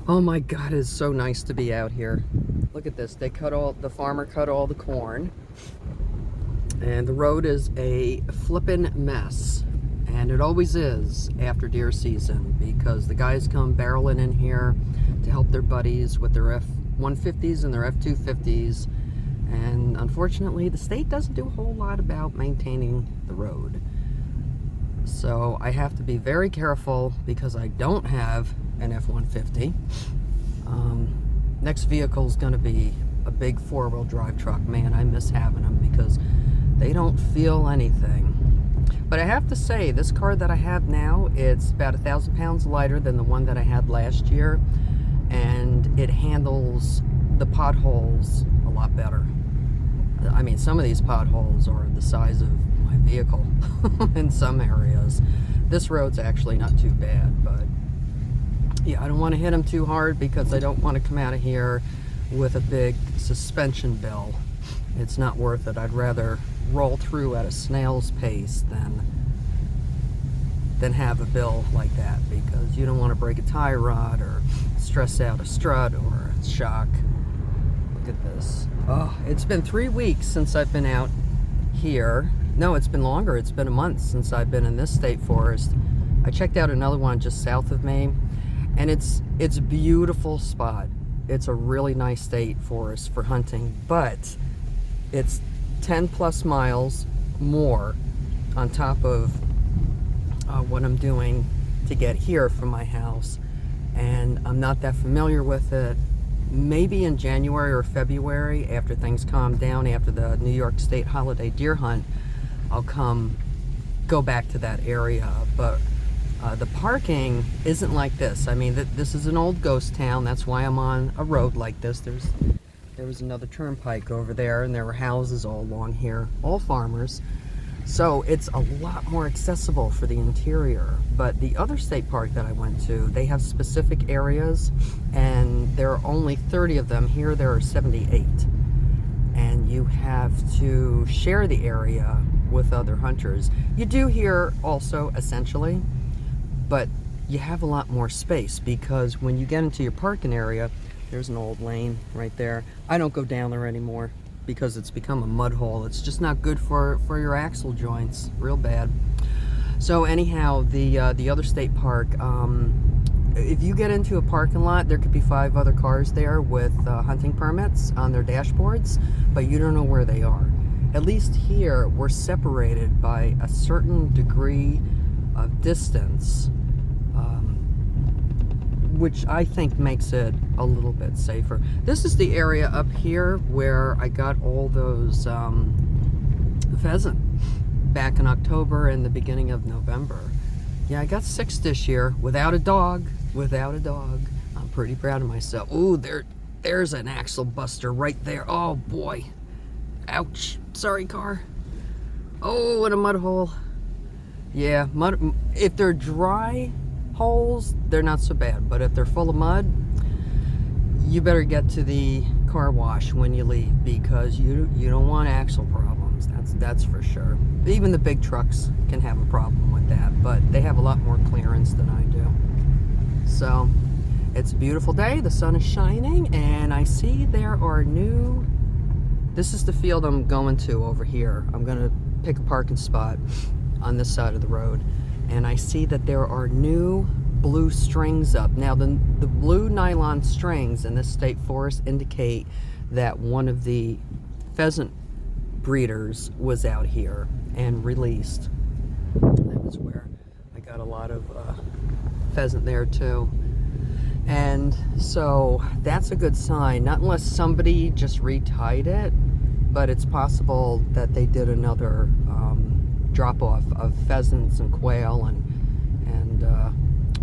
Oh my God, it's so nice to be out here. Look at this. The farmer cut all the corn, and the road is a flippin' mess. And it always is after deer season because the guys come barreling in here to help their buddies with their F-150s and their F-250s. And unfortunately, the state doesn't do a whole lot about maintaining the road. So I have to be very careful because I don't have an F-150. Next vehicle is going to be a big four-wheel drive truck. Man, I miss having them because they don't feel anything. But I have to say, this car that I have now, it's about 1,000 pounds lighter than the one that I had last year, and it handles the potholes a lot better. I mean, some of these potholes are the size of my vehicle in some areas. This road's actually not too bad, but yeah, I don't want to hit them too hard because I don't want to come out of here with a big suspension bill. It's not worth it. I'd rather roll through at a snail's pace than have a bill like that, because you don't want to break a tie rod or stress out a strut or a shock. Look at this. Oh, it's been 3 weeks since I've been out here. No, it's been longer. It's been a month since I've been in this state forest. I checked out another one just south of me, and it's a beautiful spot. It's a really nice state forest for hunting, but it's 10 plus miles more on top of what I'm doing to get here from my house, and I'm not that familiar with it. Maybe in January or February, after things calm down, after the New York State holiday deer hunt, I'll go back to that area. But the parking isn't like this. I mean, this is an old ghost town. That's why I'm on a road like this. There was another turnpike over there, and there were houses all along here, all farmers. So it's a lot more accessible for the interior. But the other state park that I went to, they have specific areas, and there are only 30 of them. Here there are 78. And you have to share the area with other hunters. You do here also, essentially, but you have a lot more space because when you get into your parking area, there's an old lane right there. I don't go down there anymore because it's become a mud hole. It's just not good for your axle joints, real bad. So anyhow, the other state park, if you get into a parking lot, there could be 5 other cars there with hunting permits on their dashboards, but you don't know where they are. At least here, we're separated by a certain degree of distance, which I think makes it a little bit safer. This is the area up here where I got all those pheasant back in October and the beginning of November. Yeah, I got 6 this year without a dog. I'm pretty proud of myself. Ooh, there's an axle buster right there. Oh boy. Ouch. Sorry, car. Oh, in a mud hole. Yeah, mud. If they're dry holes, they're not so bad, but if they're full of mud, you better get to the car wash when you leave, because you don't want axle problems. That's for sure. Even the big trucks can have a problem with that, but they have a lot more clearance than I do. So it's a beautiful day. The sun is shining, and I see there are new. This is the field I'm going to over here. I'm gonna pick a parking spot on this side of the road, and I see that there are new blue strings up. Now the blue nylon strings in this state forest indicate that one of the pheasant breeders was out here and released. That was where I got a lot of pheasant there too. And so that's a good sign, not unless somebody just retied it, but it's possible that they did another drop-off of pheasants and quail and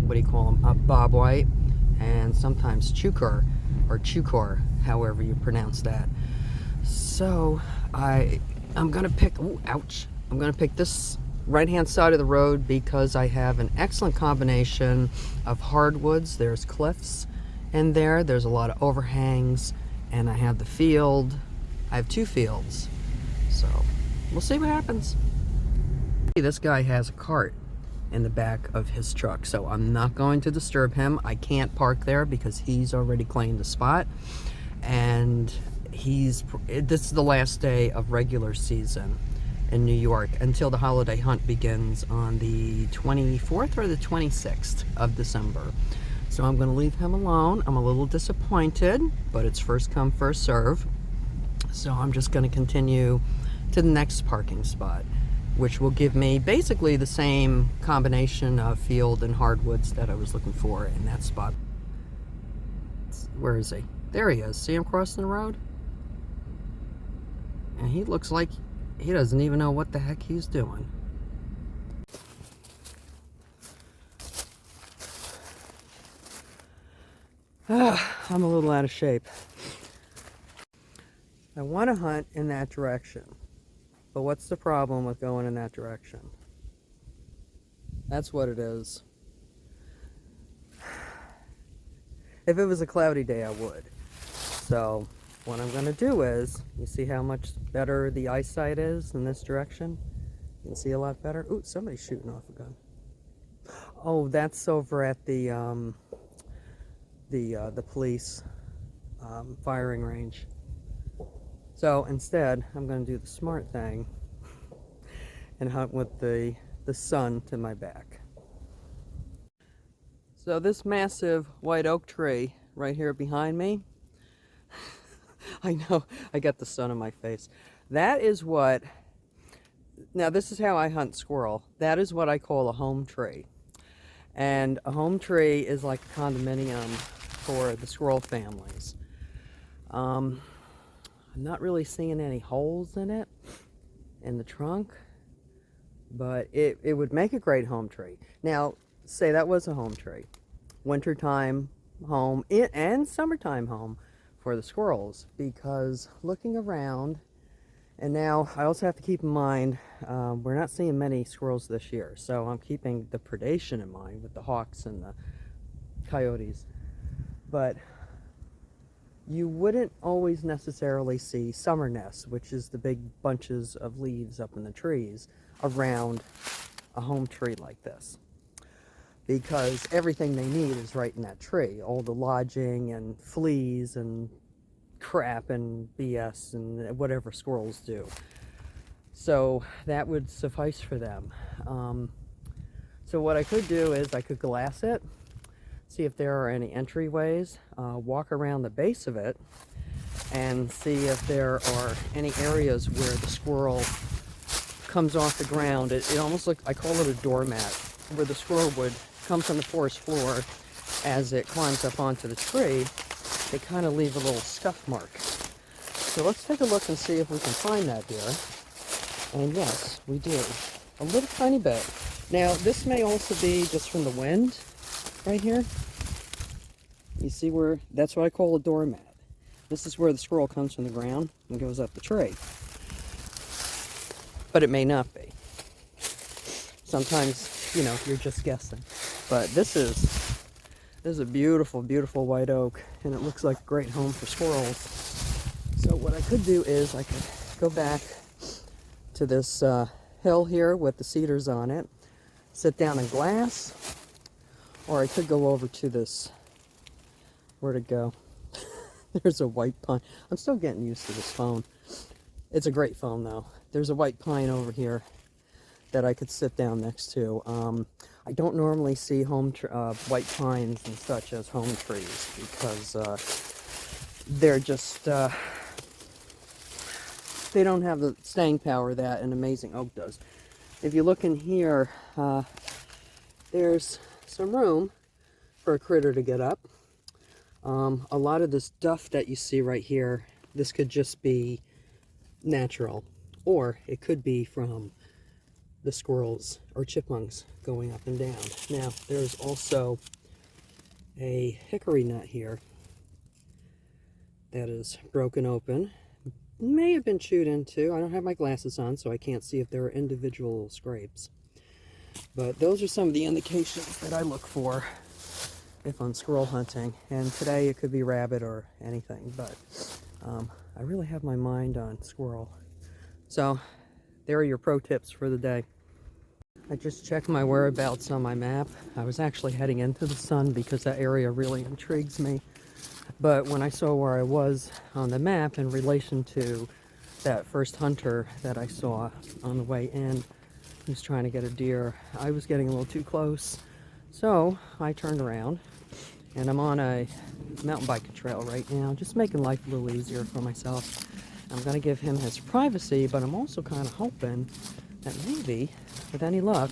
what do you call them, bobwhite, and sometimes chukar, or chukar, however you pronounce that. So I'm gonna pick, ooh, ouch, I'm gonna pick this right-hand side of the road because I have an excellent combination of hardwoods. There's cliffs in there, there's a lot of overhangs, and I have the field. I have 2 fields, so we'll see what happens. This guy has a cart, in the back of his truck. So I'm not going to disturb him. I can't park there because he's already claimed the spot. And this is the last day of regular season in New York until the holiday hunt begins on the 24th or the 26th of December. So I'm going to leave him alone. I'm a little disappointed, but it's first come, first serve. So I'm just going to continue to the next parking spot, which will give me basically the same combination of field and hardwoods that I was looking for in that spot. Where is he? There he is. See him crossing the road? And he looks like he doesn't even know what the heck he's doing. I'm a little out of shape. I want to hunt in that direction. But what's the problem with going in that direction? That's what it is. If it was a cloudy day, I would. So what I'm going to do is, you see how much better the eyesight is in this direction? You can see a lot better. Ooh, somebody's shooting off a gun. Oh, that's over at the police firing range. So instead, I'm going to do the smart thing and hunt with the sun to my back. So this massive white oak tree right here behind me, I know, I got the sun on my face. That is what, now this is how I hunt squirrel. That is what I call a home tree. And a home tree is like a condominium for the squirrel families. I'm not really seeing any holes in it, in the trunk, but it would make a great home tree. Now, say that was a home tree. Wintertime home and summertime home for the squirrels, because looking around, and now I also have to keep in mind, we're not seeing many squirrels this year, so I'm keeping the predation in mind with the hawks and the coyotes. But you wouldn't always necessarily see summer nests, which is the big bunches of leaves up in the trees around a home tree like this, because everything they need is right in that tree. All the lodging and fleas and crap and BS and whatever squirrels do. So that would suffice for them. So what I could do is I could glass it, see if there are any entryways, walk around the base of it, and see if there are any areas where the squirrel comes off the ground. It almost looks, I call it a doormat, where the squirrel would come from the forest floor as it climbs up onto the tree. They kind of leave a little scuff mark. So let's take a look and see if we can find that here. And yes, we do. A little tiny bit. Now, this may also be just from the wind right here. You see where, that's what I call a doormat. This is where the squirrel comes from the ground and goes up the tree. But it may not be. Sometimes, you know, you're just guessing. But this is a beautiful, beautiful white oak, and it looks like a great home for squirrels. So what I could do is I could go back to this hill here with the cedars on it, sit down and glass, or I could go over to this, where'd it go? There's a white pine. I'm still getting used to this phone. It's a great phone though. There's a white pine over here that I could sit down next to. I don't normally see white pines and such as home trees, because they're just, they don't have the staying power that an amazing oak does. If you look in here, there's some room for a critter to get up. A lot of this duff that you see right here, this could just be natural, or it could be from the squirrels or chipmunks going up and down. Now, there's also a hickory nut here that is broken open. May have been chewed into. I don't have my glasses on, so I can't see if there are individual scrapes. But those are some of the indications that I look for if I'm squirrel hunting. And today it could be rabbit or anything, but I really have my mind on squirrel. So there are your pro tips for the day. I just checked my whereabouts on my map. I was actually heading into the sun because that area really intrigues me. But when I saw where I was on the map in relation to that first hunter that I saw on the way in, who's trying to get a deer, I was getting a little too close. So I turned around, and I'm on a mountain biking trail right now, just making life a little easier for myself. I'm going to give him his privacy, but I'm also kind of hoping that maybe, with any luck,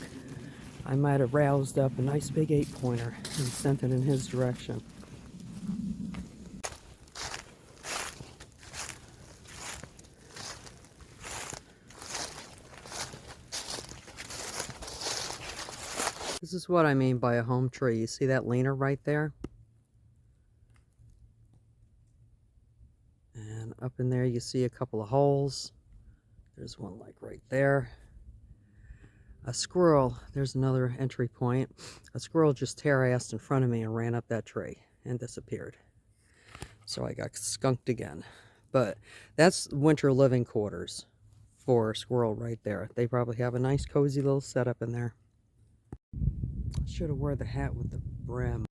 I might have roused up a nice big 8-pointer and sent it in his direction. This is what I mean by a home tree. You see that leaner right there? And up in there you see a couple of holes. There's one like right there. A squirrel, there's another entry point. A squirrel just tear-assed in front of me and ran up that tree and disappeared. So I got skunked again. But that's winter living quarters for a squirrel right there. They probably have a nice cozy little setup in there. I should have wore the hat with the brim.